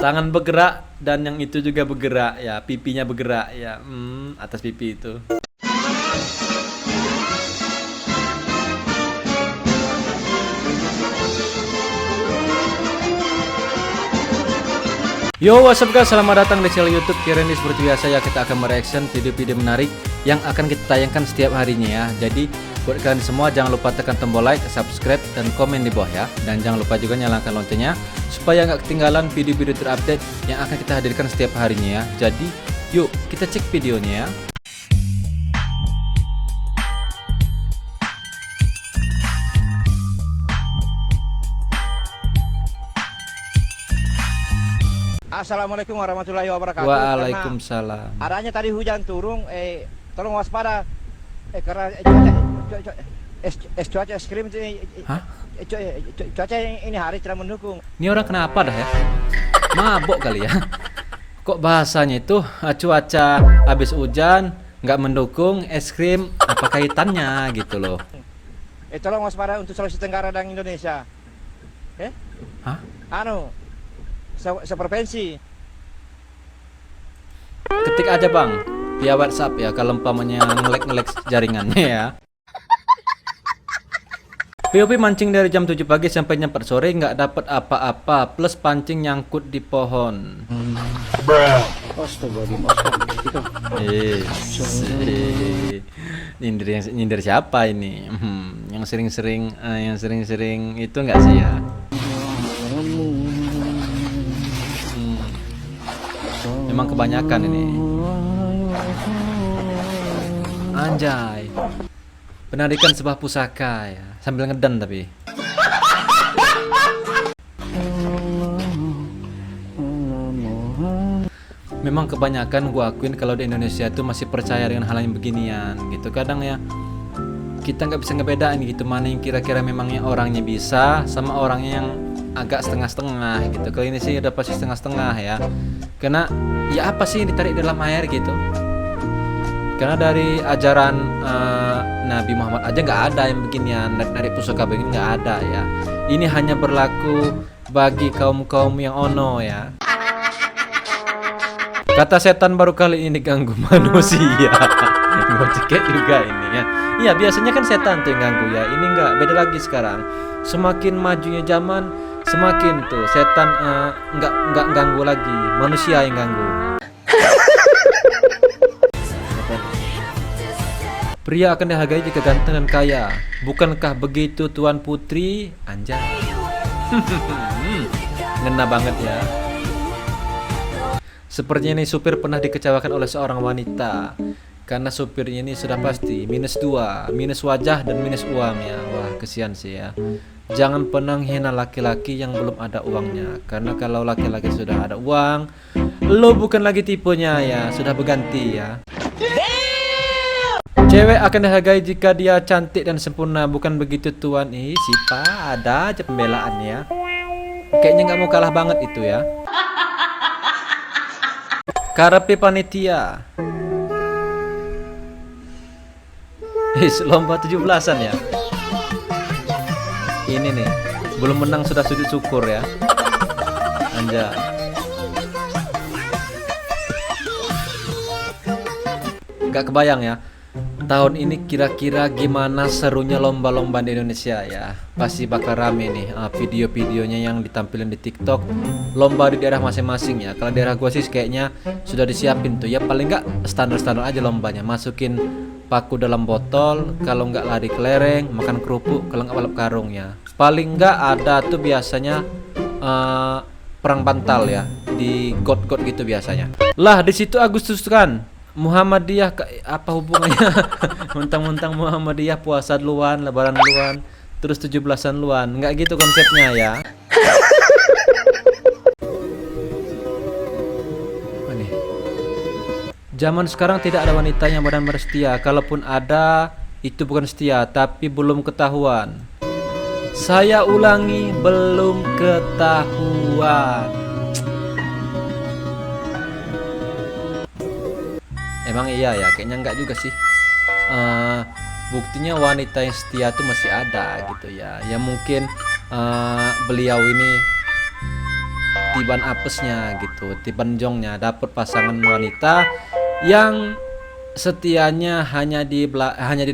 Tangan bergerak dan yang itu juga bergerak ya, pipinya bergerak ya. Atas pipi itu. Yo, what's up guys, selamat datang di channel YouTube Kireni. Seperti biasa ya, kita akan mereaction video-video menarik yang akan kita tayangkan setiap harinya ya. Jadi buat kalian semua jangan lupa tekan tombol like, subscribe, dan komen di bawah ya. Dan jangan lupa juga nyalakan loncengnya supaya nggak ketinggalan video-video terupdate yang akan kita hadirkan setiap harinya ya. Jadi yuk kita cek videonya ya. Assalamualaikum warahmatullahi wabarakatuh. Waalaikumsalam. Karena adanya tadi hujan turun, tolong waspada, karena cuaca ekstrim Hah? cuaca ini hari tidak mendukung. Ini orang kenapa dah ya? Mabok kali ya? Kok bahasanya itu cuaca habis hujan nggak mendukung, es krim apa kaitannya gitu loh? Tolong waspada untuk Sulawesi Tenggara dan Indonesia. Hah? Seprovinsi. Ketik aja bang via WhatsApp ya kalau umpamanya ngelek jaringannya ya. POV mancing dari jam 7 pagi sampai jam 4 sore nggak dapat apa-apa plus pancing nyangkut di pohon. Nyindir siapa ini? Yang sering-sering itu nggak sih ya? Memang kebanyakan ini. Anjay. Penarikan sebuah pusaka ya, sambil ngedan tapi. Memang kebanyakan gua akuin kalau di Indonesia itu masih percaya dengan hal yang beginian gitu. Kadang ya kita nggak bisa ngebedain gitu mana yang kira-kira memangnya orangnya bisa sama orangnya yang agak setengah-setengah gitu. Kalau ini sih udah pasti setengah-setengah ya. Karena ya apa sih yang ditarik dalam air gitu. Karena dari ajaran Nabi Muhammad aja nggak ada yang beginian, narik pusaka begini nggak ada ya. Ini hanya berlaku bagi kaum-kaum yang ono ya. Kata setan baru kali ini ganggu manusia. Gue cekek juga ini ya. Iya biasanya kan setan tuh yang ganggu ya. Ini nggak, beda lagi sekarang. Semakin majunya zaman, semakin tuh setan nggak ganggu lagi, manusia yang ganggu. Pria akan dihargai jika ganteng dan kaya. Bukankah begitu Tuan Putri? Anjay. Ngena banget ya. Sepertinya ini supir pernah dikecewakan oleh seorang wanita. Karena supirnya ini sudah pasti -2, minus wajah dan minus uang ya. Wah kesian sih ya. Jangan pernah hina laki-laki yang belum ada uangnya. Karena kalau laki-laki sudah ada uang, lo bukan lagi tipenya ya, sudah berganti ya. Cewek akan dihargai jika dia cantik dan sempurna, bukan begitu Tuan. Sipa ada aja pembelaannya. Kayaknya nggak mau kalah banget itu ya. Karepe panitia. Lomba 17-an ya. Ini nih, belum menang sudah sujud syukur ya. Anjay. Gak kebayang ya. Tahun ini kira-kira gimana serunya lomba-lomba di Indonesia ya. Pasti bakal rame nih video-videonya yang ditampilin di TikTok. Lomba di daerah masing-masing ya. Kalau daerah gua sih kayaknya sudah disiapin tuh ya. Paling nggak standar-standar aja lombanya. Masukin paku dalam botol, kalau nggak lari kelereng, makan kerupuk, kalau nggak balap karung ya. Paling nggak ada tuh biasanya perang bantal ya di got-got gitu biasanya. Lah di situ Agustus kan Muhammadiyah apa hubungannya? Mentang-mentang Muhammadiyah puasa duluan, lebaran duluan, terus 17-an duluan. Nggak gitu konsepnya ya. Zaman sekarang tidak ada wanita yang benar-benar setia. Kalaupun ada, itu bukan setia, tapi belum ketahuan. Saya ulangi, belum ketahuan. Emang iya ya, kayaknya enggak juga sih. Buktinya wanita yang setia itu masih ada gitu ya. Ya mungkin beliau ini tiban apesnya gitu, tiban jongnya, dapat pasangan wanita yang setianya hanya di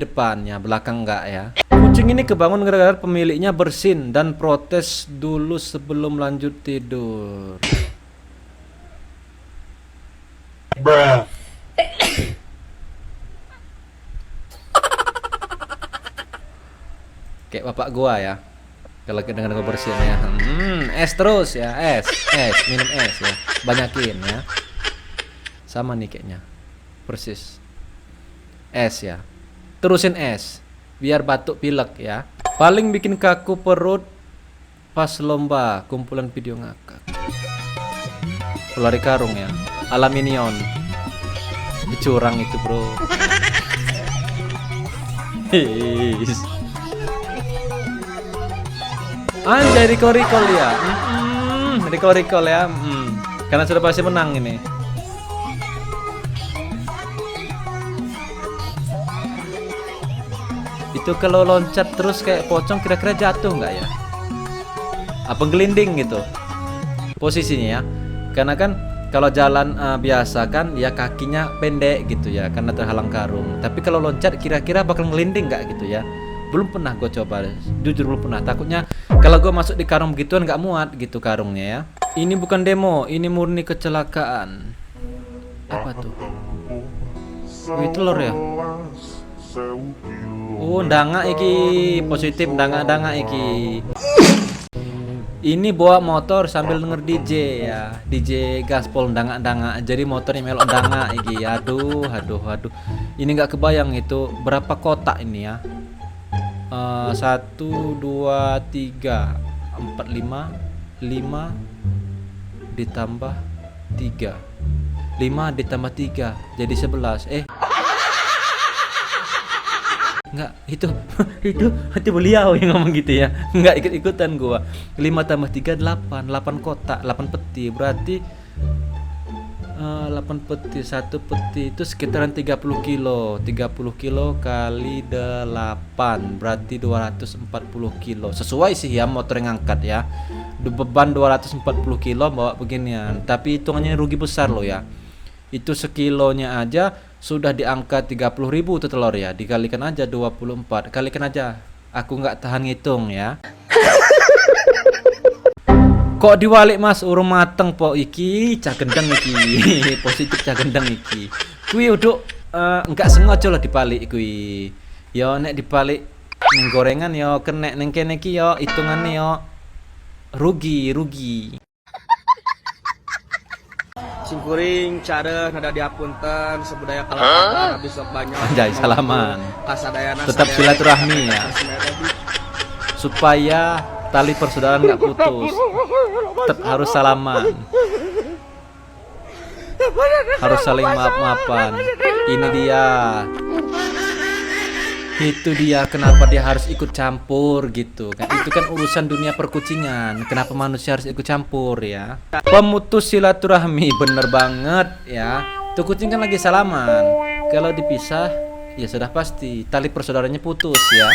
depannya, belakang enggak ya. Kucing ini kebangun gara-gara pemiliknya bersin dan protes dulu sebelum lanjut tidur. Kayak bapak gua ya. Kalau dengan gua bersin ya. Es terus ya, es, minum es ya. Banyakin ya. Sama nih kayaknya. Persis. Es ya. Terusin es biar batuk pilek ya. Paling bikin kaku perut pas lomba kumpulan video ngakak. Pelari karung ya. Aluminium. Curang itu, bro. His. Anjay, recall ya. Recall ya. Karena sudah pasti menang ini. Itu kalau loncat terus kayak pocong kira-kira jatuh nggak ya? Apa gelinding gitu posisinya ya? Karena kan kalau jalan biasa kan ya kakinya pendek gitu ya karena terhalang karung. Tapi kalau loncat kira-kira bakal ngelinding nggak gitu ya? Belum pernah gue coba, jujur belum pernah. Takutnya kalau gue masuk di karung begituan nggak muat gitu karungnya ya. Ini bukan demo, ini murni kecelakaan. Apa tuh? Wih, telur ya? Oh, ndanga iki positif, ndanga iki. Ini bawa motor sambil denger DJ ya, DJ gaspol ndanga. Jadi motornya melok ndanga iki. Aduh. Ini nggak kebayang itu berapa kotak ini ya. 1, 2, 3, 4, 5 ditambah 3, 5 ditambah 3 jadi 11. Enggak, itu beliau yang ngomong gitu ya. Enggak ikut-ikutan gua. 5 tambah 3 8 kotak, 8 peti. Berarti 8 peti, 1 peti itu sekitaran 30 kilo. 30 kilo kali 8 berarti 240 kilo. Sesuai sih ya motor yang ngangkat ya. Beban 240 kilo bawa beginian. Tapi hitungannya rugi besar loh ya. Itu sekilonya aja sudah diangkat 30.000 tuh telur ya. Dikalikan aja 24. Kalikan aja. Aku nggak tahan ngitung ya. Kok diwalik mas urung mateng po iki cah gendeng iki. Positif cah gendeng iki. Kuwi uduk enggak sengaja lah dibalik kuwi. Yo nek dibalik ning gorengan yo kenek ning kene iki yo hitungane yo rugi. Singkuring cara nada diapunten sebudaya kalahkan habis sok banyak. Anjay salaman. Kasadayana Tetap silaturahmi ya. Supaya tali persaudaraan nggak putus. Tetap harus salaman. Harus saling maaf-maafan. Ini dia. Itu dia kenapa dia harus ikut campur gitu kan. Itu kan urusan dunia perkucingan. Kenapa manusia harus ikut campur ya? Pemutus silaturahmi, bener banget ya. Tuh kucing kan lagi salaman. Kalau dipisah ya sudah pasti tali persaudaraannya putus ya.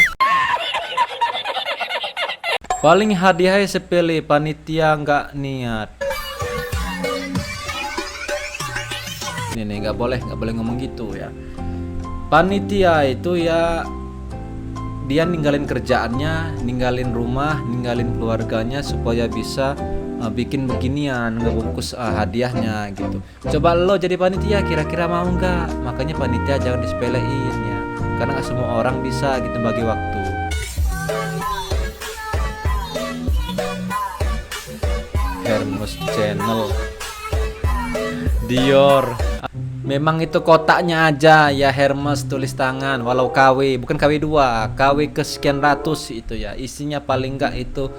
Paling hadiahnya sepele, panitia nggak niat. Ini nih nggak boleh ngomong gitu ya. Panitia itu ya dia ninggalin kerjaannya, ninggalin rumah, ninggalin keluarganya supaya bisa bikin beginian, ngebungkus hadiahnya gitu. Coba lo jadi panitia kira-kira mau nggak? Makanya panitia jangan disepelein ya, karena nggak semua orang bisa gitu bagi waktu. Hermes Channel, Dior. Memang itu kotaknya aja ya Hermes tulis tangan. Walau KW, bukan KW 2, KW ke sekian ratus itu ya. Isinya paling enggak itu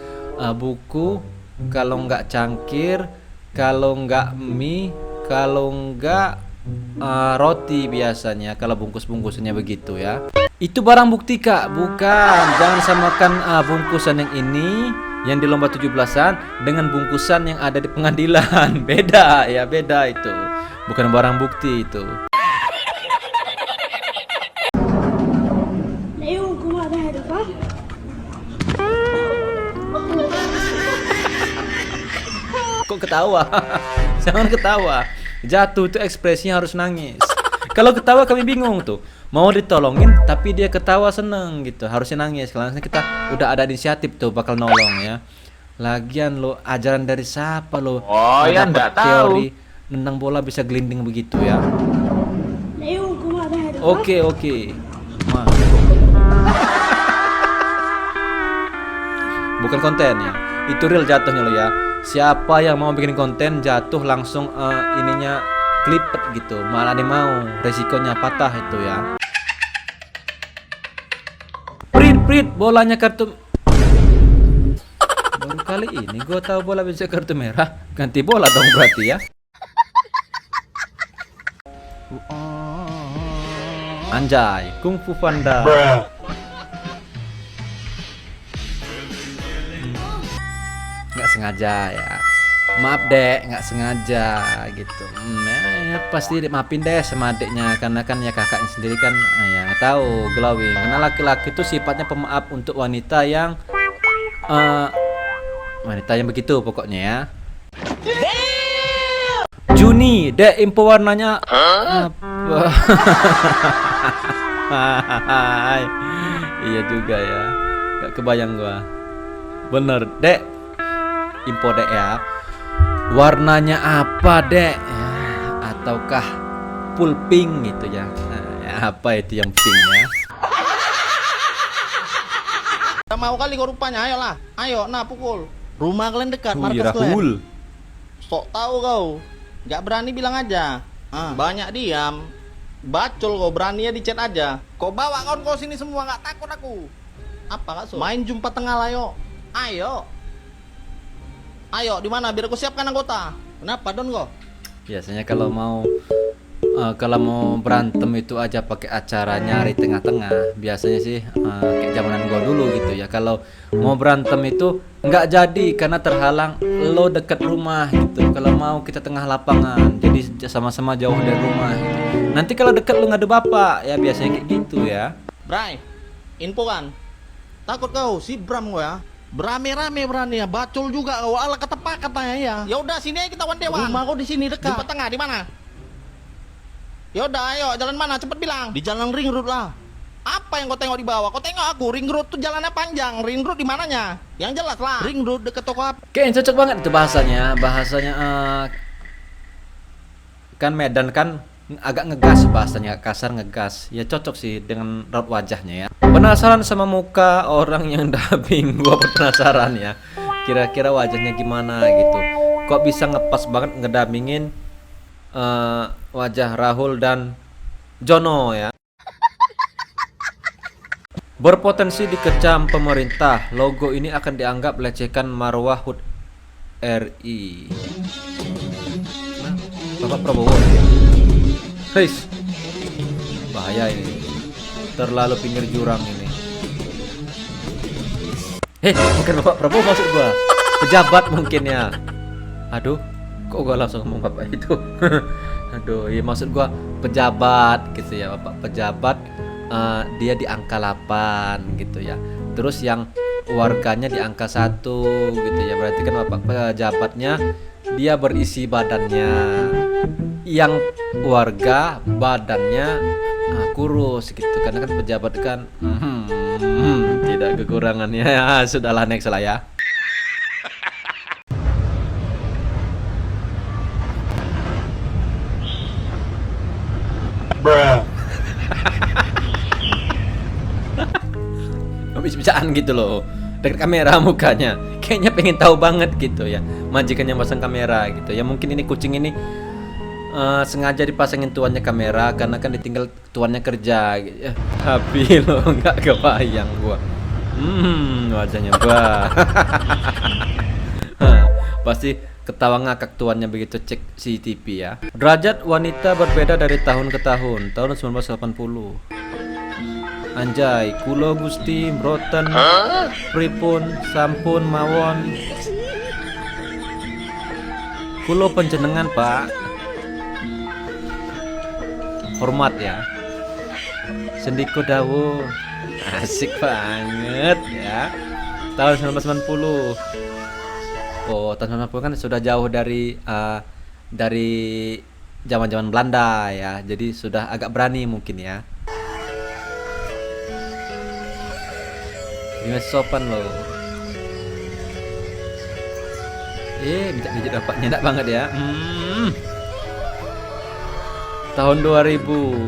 buku, kalau enggak cangkir, kalau enggak mie, kalau enggak roti biasanya. Kalau bungkus-bungkusannya begitu ya. Itu barang bukti kak, bukan. Jangan samakan bungkusan yang ini yang di lomba 17-an dengan bungkusan yang ada di pengadilan. Beda ya, beda itu. Bukan barang bukti itu. Kok ketawa? Jangan ketawa. Jatuh itu ekspresinya harus nangis. Kalau ketawa kami bingung tuh. Mau ditolongin tapi dia ketawa seneng gitu. Harusnya nangis. Kalau kita udah ada inisiatif tuh bakal nolong ya. Lagian lo ajaran dari siapa lo? Oh, ya enggak tahu. Teori nendang bola bisa gelinding begitu ya. Oke. Wah. Bukan konten ya. Itu real jatuhnya lo ya. Siapa yang mau bikin konten jatuh langsung ininya klipet gitu. Malah dia mau resikonya patah itu ya. Prit bolanya kartu. Baru kali ini gue tahu bola bisa kartu merah. Ganti bola dong berarti ya. Anjay, Kung Fu Panda. Nggak sengaja ya. Maaf dek, nggak sengaja gitu. Ya, pasti maafin deh sama adiknya karena kan ya kakaknya sendiri kan ya nggak tahu glowing. Karena laki-laki itu sifatnya pemaaf untuk wanita yang begitu pokoknya ya. Juni, dek info warnanya apa? Iya juga ya. Gak kebayang gua. Bener, dek. Info dek ya. Warnanya apa, dek? Ya, ataukah full pink gitu ya? Ya apa itu yang pink ya? Mau kali kau rupanya, ayolah. Ayo, nah pukul. Rumah kalian dekat, markas kalian. Sok tahu kau. Gak berani bilang aja. Banyak diam. Bacol kau, berani ya di chat aja. Kau bawa kawan kau sini semua, gak takut aku. Apa kak so? Main jumpa tengah lah yuk. Ayo, di mana biar aku siapkan anggota. Kenapa Don kau? Biasanya kalau mau berantem itu aja pakai acara nyari tengah-tengah. Biasanya sih kayak zamanan gua dulu gitu ya. Kalau mau berantem itu nggak jadi karena terhalang lo deket rumah gitu. Kalau mau kita tengah lapangan, jadi sama-sama jauh dari rumah gitu. Nanti kalau deket lo ngadu bapak ya biasanya kayak gitu ya. Bray, info kan? Takut kau si Bram kau ya? Berame-rame berani ya, bacol juga kau, ala ketepak katanya ya. Ya udah sini aja kita one-day-one. Rumah kau di sini dekat. Di tengah di mana? Yaudah ayo, jalan mana? Cepet bilang. Di jalan ring road lah. Apa yang kau tengok di bawah? Kau tengok aku, ring road tuh jalannya panjang. Ring road di mananya? Yang jelas lah. Ring road deket toko apa? Kayaknya cocok banget itu bahasanya. Kan Medan kan agak ngegas bahasanya, kasar ngegas. Ya cocok sih dengan raut wajahnya ya. Penasaran sama muka orang yang dubbing? Gua penasaran ya. Kira-kira wajahnya gimana gitu. Kok bisa ngepas banget ngedubbingin wajah Rahul dan Jono ya. Berpotensi dikecam pemerintah. Logo ini akan dianggap lecehkan marwah HUT RI. Nah, Bapak Prabowo. Guys, bahaya ini. Terlalu pinggir jurang ini. Bukan Bapak Prabowo maksud gua. Pejabat mungkin ya. Aduh, kok gua langsung ngomong bapak itu. Aduh, ya maksud gua pejabat gitu ya, Bapak pejabat. Dia di angka 8 gitu ya. Terus yang warganya di angka 1 gitu ya. Berarti kan Bapak pejabatnya dia berisi badannya. Yang warga badannya kurus gitu. Karena kan pejabat kan tidak kekurangannya ya. Sudahlah next lah ya. Habis-bisan gitu loh, dekat kamera mukanya kayaknya pengen tahu banget gitu ya, majikannya pasang kamera gitu ya. Mungkin ini kucing ini sengaja dipasangin tuannya kamera karena kan ditinggal tuannya kerja gitu ya. Tapi lo nggak kebayang gua wajahnya gua. Pasti ketawa ngakak tuannya begitu cek CCTV ya. Derajat wanita berbeda dari tahun ke tahun. Tahun 1980. Anjay, kulo Gusti Mroten pripun sampun mawon. Kulo panjenengan, Pak. Hormat ya. Sendiko dawuh. Asik banget ya. Tahun 1990. Oh, tahun 90 kan sudah jauh dari zaman-zaman Belanda ya. Jadi sudah agak berani mungkin ya. Ini masih sopan loh. Bijak-bijak dapatnya enak banget ya. Tahun 2000.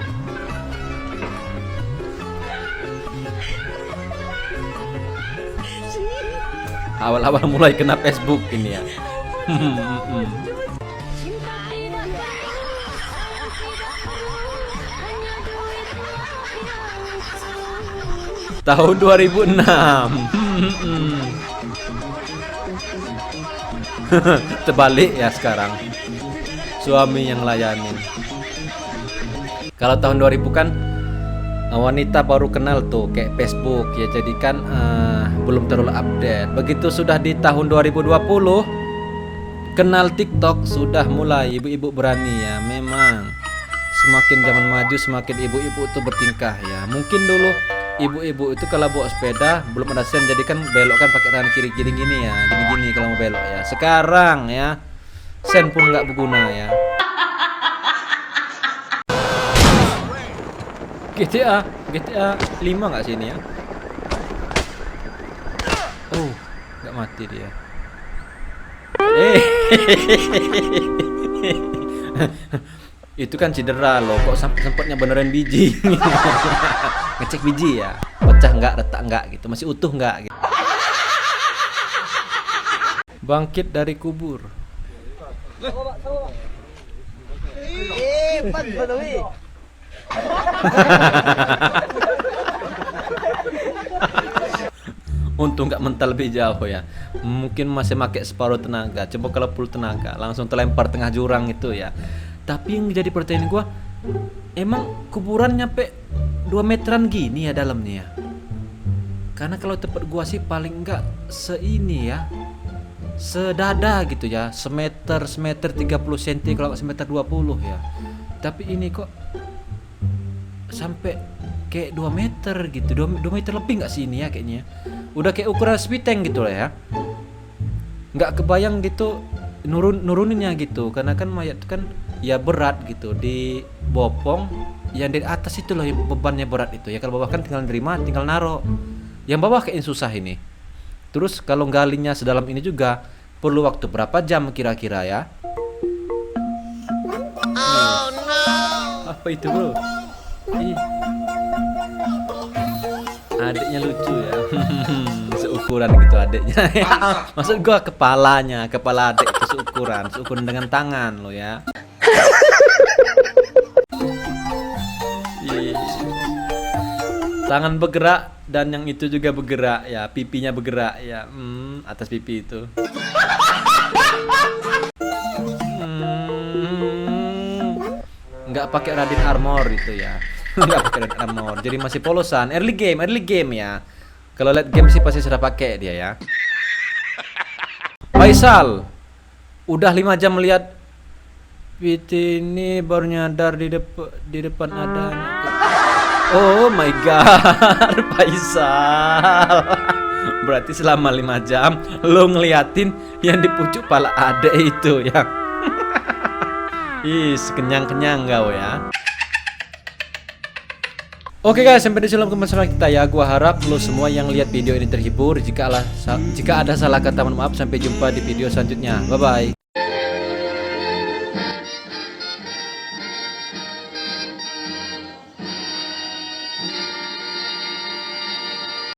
Awal-awal mulai kena Facebook ini ya. Tahun 2006. Terbalik ya sekarang. Suami yang layanin. Kalau tahun 2000 kan wanita baru kenal tuh kayak Facebook ya, jadi kan belum terlalu update. Begitu sudah di tahun 2020 kenal TikTok, sudah mulai ibu-ibu berani ya. Memang semakin zaman maju semakin ibu-ibu itu bertingkah ya. Mungkin dulu ibu-ibu itu kalau bawa sepeda belum ada sen, jadi kan belok kan pakai tangan kiri gini ya, gini kalau mau belok ya. Sekarang ya sen pun nggak berguna ya. GTA 5 nggak sini ya? Oh, nggak mati dia. Itu kan cedera loh, kok sempatnya beneran biji. Ngecek biji ya, pecah nggak, retak nggak gitu, masih utuh nggak gitu. Bangkit dari kubur. Untung nggak mental lebih jauh ya. Mungkin masih pakai separuh tenaga. Coba kalau full tenaga langsung terlempar tengah jurang itu ya. Tapi yang jadi pertanyaan gua, emang kuburan nyampe 2 meteran gini ya dalamnya ya? Karena kalau tempat gua sih paling enggak seini ya, sedada gitu ya, semeter 30 cm, kalau nggak semeter 20 ya. Tapi ini kok sampai kayak 2 meter gitu, 2 meter lebih nggak sih ini ya kayaknya. Udah kayak ukuran speed tank gitu lah ya. Nggak kebayang gitu nuruninnya gitu, karena kan mayat itu kan ya berat gitu, di bopong yang dari atas itu loh yang bebannya berat itu ya. Kalau bawah kan tinggal nerima, tinggal naro. Yang bawah kayaknya susah ini. Terus kalau galinya sedalam ini juga perlu waktu berapa jam kira-kira ya? Oh no. Apa itu bro? Ih. Adiknya lucu ya. Seukuran gitu adiknya. Maksud gua kepala adik itu seukuran dengan tangan lo ya. Tangan bergerak dan yang itu juga bergerak ya, pipinya bergerak ya, atas pipi itu. Nggak pakai Radin Armor itu ya. Nggak pakai Radin Armor, jadi masih polosan. Early game ya. Kalau late game sih pasti sudah pakai dia ya. Faisal udah 5 jam melihat PT ini baru nyadar di depan ada anak. Oh my god, Faisal. Berarti selama 5 jam lo ngeliatin yang di pucuk pala adek itu ya. Ih, kenyang-kenyang kau ya. Oke guys, sampai di sini pembahasan kita ya. Gua harap lo semua yang lihat video ini terhibur. Jika ada salah kata mohon maaf. Sampai jumpa di video selanjutnya. Bye bye.